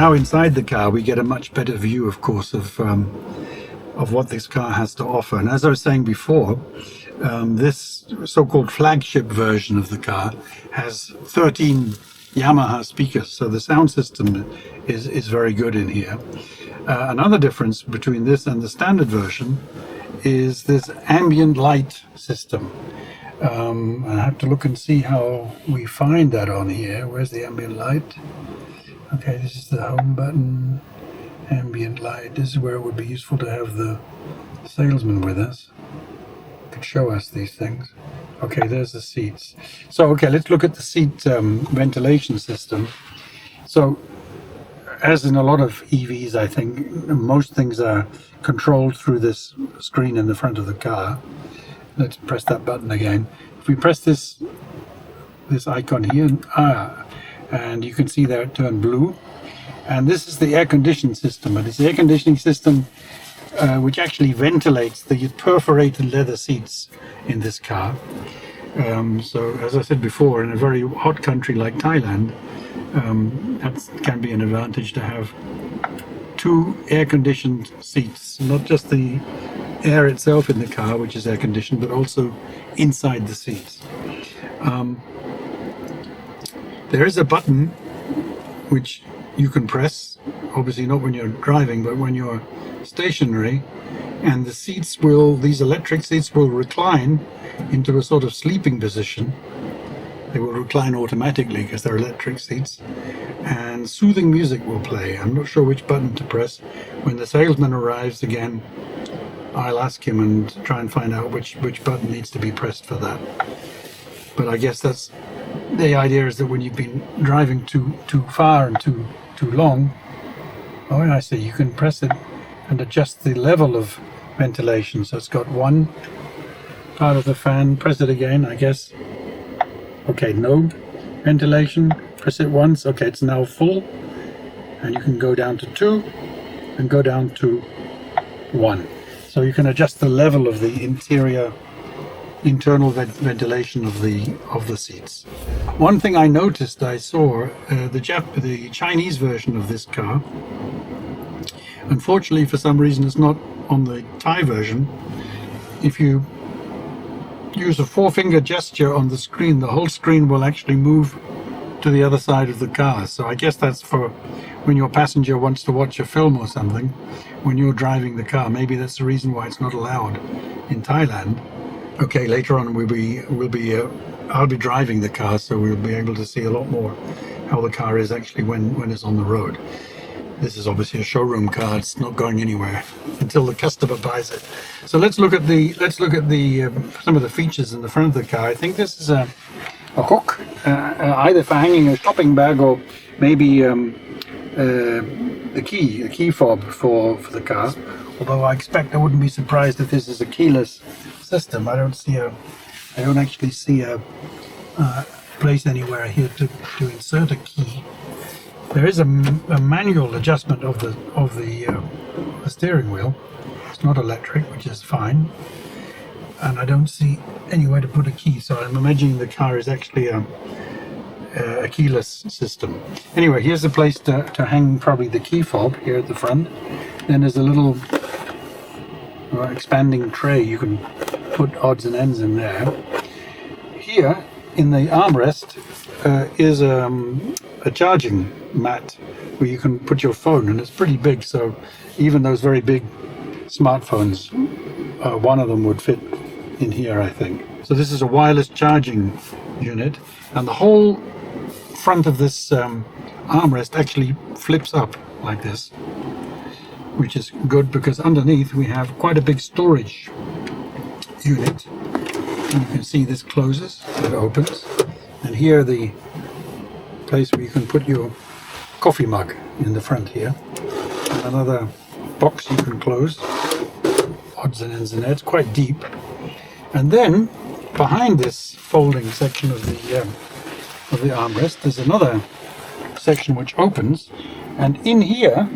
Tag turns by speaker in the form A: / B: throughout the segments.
A: now inside the car, we get a much better view, of course, of what this car has to offer. And as I was saying before, this so-called flagship version of the car has 13 Yamaha speakers, so the sound system is very good in here. Another difference between this and the standard version is this ambient light system. I have to look and see how we find that on here. Where's the ambient light? Okay, this is the home button, ambient light. This is where it would be useful to have the salesman with us. Could show us these things. Okay, there's the seats. So, okay, let's look at the seat ventilation system. So, as in a lot of EVs, I think most things are controlled through this screen in the front of the car. Let's press that button again. If we press this icon here, and you can see there it turned blue. And this is the air conditioning system. And it's the air conditioning system which actually ventilates the perforated leather seats in this car. So, as I said before, in a very hot country like Thailand, that can be an advantage to have two air-conditioned seats, not just the air itself in the car, which is air-conditioned, but also inside the seats. There is a button which you can press, obviously not when you're driving, but when you're stationary, and the seats will, these electric seats will recline into a sort of sleeping position. They will recline automatically because they're electric seats, and soothing music will play. I'm not sure which button to press. When the salesman arrives again, I'll ask him and try and find out which button needs to be pressed for that. But I guess that's the idea, is that when you've been driving too far and too long, oh, I see, you can press it and adjust the level of ventilation. So it's got one part of the fan, press it again, I guess. Okay, no ventilation, press it once, okay, it's now full, and you can go down to 2 and go down to 1. So you can adjust the level of the internal ventilation of the seats. One thing I noticed, I saw the Chinese version of this car. Unfortunately, for some reason, it's not on the Thai version. If you use a 4-finger gesture on the screen, the whole screen will actually move to the other side of the car. So I guess that's for when your passenger wants to watch a film or something when you're driving the car. Maybe that's the reason why it's not allowed in Thailand. Okay, later on I'll be driving the car, so we'll be able to see a lot more how the car is actually when it's on the road. This is obviously a showroom car. It's not going anywhere until the customer buys it. So let's look at some of the features in the front of the car. I think this is a hook, either for hanging a shopping bag or maybe the key fob for the car. Although I wouldn't be surprised if this is a keyless system. I don't actually see a place anywhere here to insert a key. There is a manual adjustment of the steering wheel. It's not electric, which is fine, and I don't see anywhere to put a key. So I'm imagining the car is actually a keyless system. Anyway, here's a place to hang probably the key fob here at the front. Then there's a little expanding tray. You can put odds and ends in there. Here in the armrest is a charging mat where you can put your phone, and it's pretty big, so even those very big smartphones, one of them would fit in here, I think. So this is a wireless charging unit, and the whole front of this armrest actually flips up like this, which is good because underneath we have quite a big storage unit. And you can see this closes, it opens, and here the place where you can put your coffee mug in the front here, and another box you can close, odds and ends in there. It's quite deep. And then behind this folding section of the armrest there's another section which opens, and in here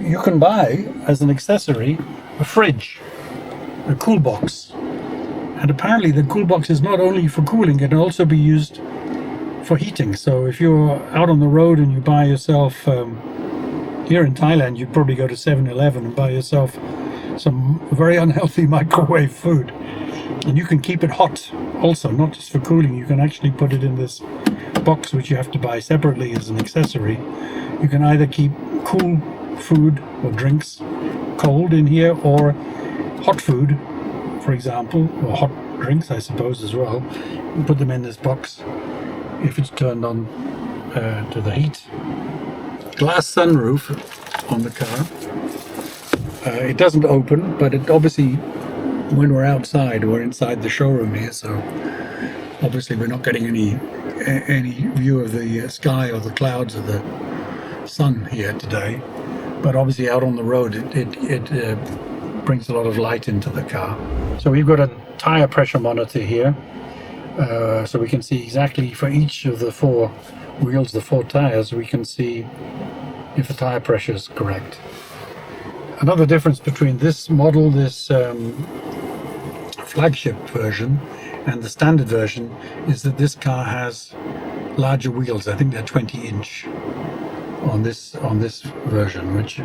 A: you can buy as an accessory a fridge, a cool box. And apparently the cool box is not only for cooling, it can also be used for heating. So if you're out on the road and you buy yourself, here in Thailand, you'd probably go to 7-Eleven and buy yourself some very unhealthy microwave food. And you can keep it hot also, not just for cooling. You can actually put it in this box, which you have to buy separately as an accessory. You can either keep cool food or drinks cold in here, or hot food, for example, or hot drinks, I suppose, as well. You put them in this box if it's turned on to the heat. Glass sunroof on the car. It doesn't open, but it obviously, when we're outside, we're inside the showroom here, so obviously we're not getting any view of the sky or the clouds or the sun here today. But obviously out on the road, it brings a lot of light into the car. So we've got a tire pressure monitor here, so we can see exactly for each of the 4 wheels, the 4 tires, we can see if the tire pressure is correct. Another difference between this model, this flagship version, and the standard version is that this car has larger wheels. I think they're 20-inch on this version, which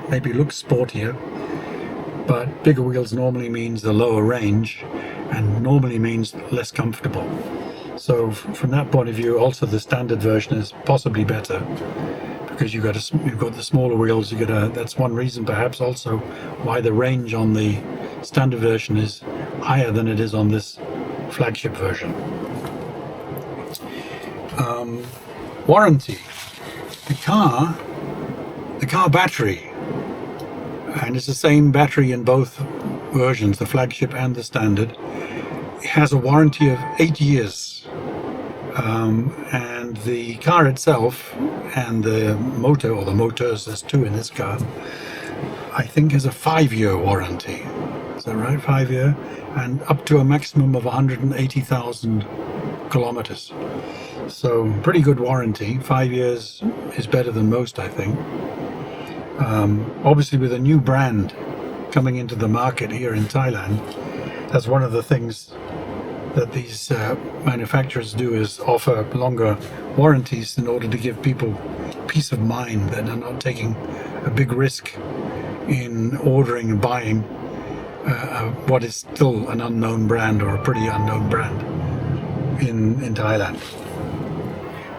A: maybe looks sportier, but bigger wheels normally means the lower range and normally means less comfortable. So from that point of view, also the standard version is possibly better, because you've got the smaller wheels. That's one reason perhaps also why the range on the standard version is higher than it is on this flagship version. Warranty. The car battery, and it's the same battery in both versions, the flagship and the standard. It has a warranty of 8 years. And the car itself and the motor, or the motors, there's 2 in this car, I think has a 5-year warranty. Is that right? 5-year, and up to a maximum of 180,000 kilometers. So pretty good warranty. 5 years is better than most, I think. Obviously with a new brand coming into the market here in Thailand, that's one of the things that these manufacturers do, is offer longer warranties in order to give people peace of mind that they're not taking a big risk in ordering and buying what is still an unknown brand, or a pretty unknown brand in Thailand.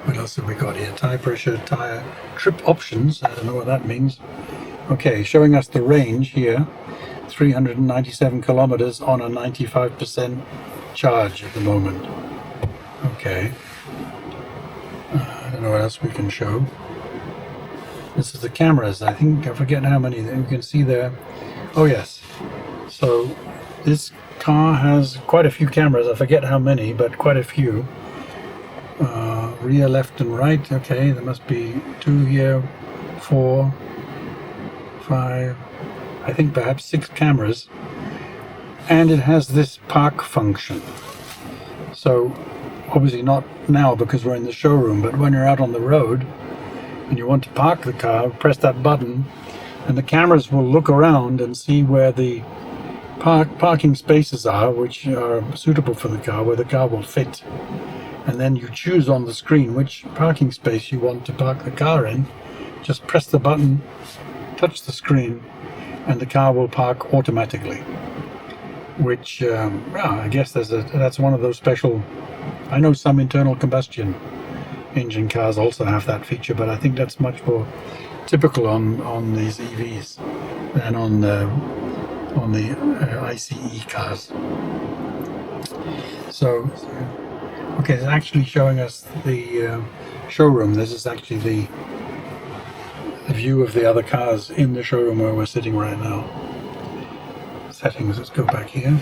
A: What else have we got here? Tire pressure, tire trip options. I don't know what that means. Okay, showing us the range here. 397 kilometers on a 95% charge at the moment. Okay. I don't know what else we can show. This is the cameras. I think, I forget how many you can see there. Oh yes. So this car has quite a few cameras. I forget how many, but quite a few. Rear, left and right. Okay, there must be 2 here, 4, 5, I think perhaps 6 cameras. And it has this park function. So obviously not now because we're in the showroom, but when you're out on the road and you want to park the car, press that button and the cameras will look around and see where the parking spaces are, which are suitable for the car, where the car will fit. And then you choose on the screen which parking space you want to park the car in. Just press the button, touch the screen, and the car will park automatically. Which, I guess that's one of those special. I know some internal combustion engine cars also have that feature, but I think that's much more typical on these EVs than on the ICE cars. So, okay, it's actually showing us the showroom. This is actually the view of the other cars in the showroom where we're sitting right now. Settings, let's go back here.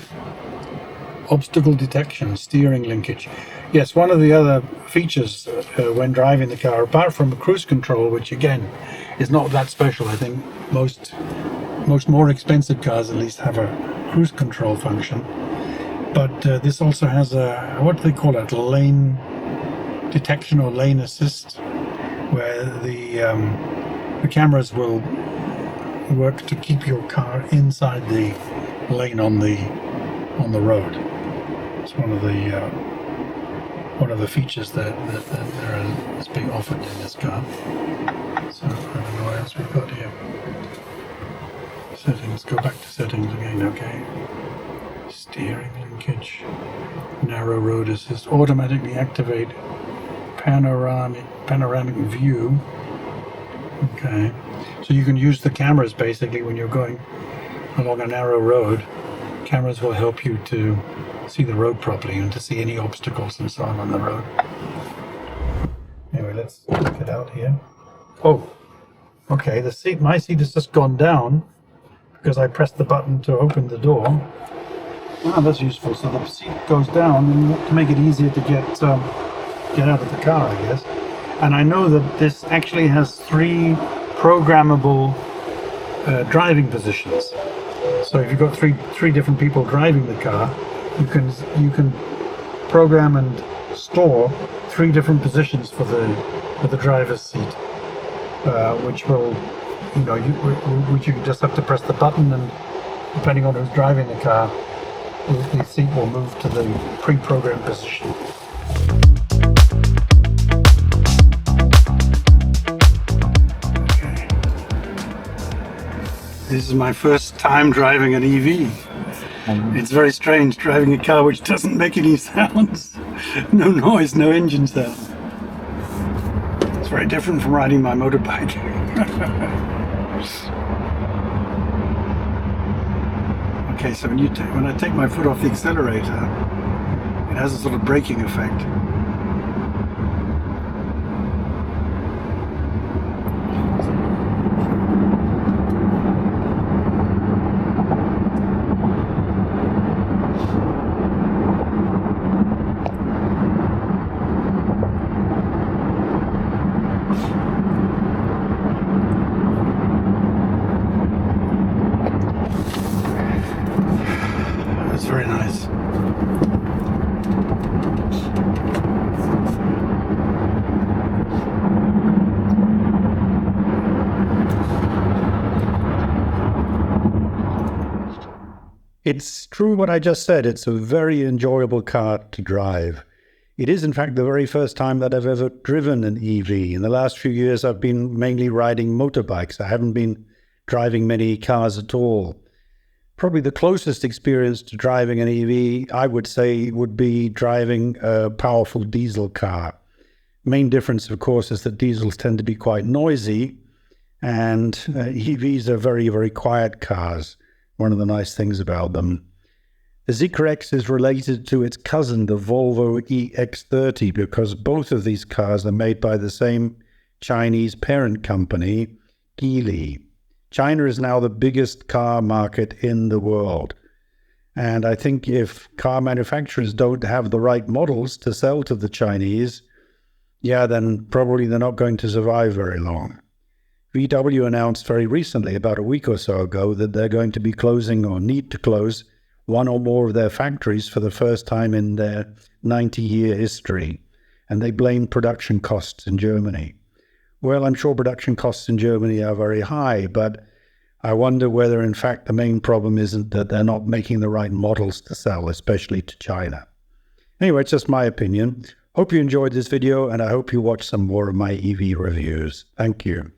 A: Obstacle detection, steering linkage. Yes, one of the other features when driving the car, apart from cruise control, which again is not that special. I think most more expensive cars at least have a cruise control function. But this also has a, what do they call it, lane detection or lane assist, where the cameras will work to keep your car inside the lane on the road. It's one of the one of the features that is being offered in this car. So I don't know what else we've got here. Settings, go back to settings again, okay. Steering linkage, narrow road assist, automatically activate panoramic view. Okay, so you can use the cameras basically when you're going along a narrow road. Cameras will help you to see the road properly and to see any obstacles and so on the road. Anyway, let's check it out here. Oh, okay, my seat has just gone down because I pressed the button to open the door. Ah, that's useful. So the seat goes down and to make it easier to get out of the car, I guess. And I know that this actually has 3 programmable driving positions. So if you've got three different people driving the car, you can program and store 3 different positions for the driver's seat, which will, which you just have to press the button, and depending on who's driving the car, the seat will move to the pre-programmed position. Okay. This is my first time driving an EV. It's very strange driving a car which doesn't make any sounds. No noise, no engine sound. It's very different from riding my motorbike. Okay, so when I take my foot off the accelerator, it has a sort of braking effect. That's very nice.
B: It's true what I just said. It's a very enjoyable car to drive. It is, in fact, the very first time that I've ever driven an EV. In the last few years, I've been mainly riding motorbikes. I haven't been driving many cars at all. Probably the closest experience to driving an EV, I would say, would be driving a powerful diesel car. Main difference, of course, is that diesels tend to be quite noisy, and EVs are very, very quiet cars. One of the nice things about them. The ZEEKR X is related to its cousin, the Volvo EX30, because both of these cars are made by the same Chinese parent company, Geely. China is now the biggest car market in the world. And I think if car manufacturers don't have the right models to sell to the Chinese, then probably they're not going to survive very long. VW announced very recently, about a week or so ago, that they're going to be closing or need to close one or more of their factories for the first time in their 90-year history. And they blame production costs in Germany. Well, I'm sure production costs in Germany are very high, but I wonder whether, in fact, the main problem isn't that they're not making the right models to sell, especially to China. Anyway, it's just my opinion. Hope you enjoyed this video, and I hope you watch some more of my EV reviews. Thank you.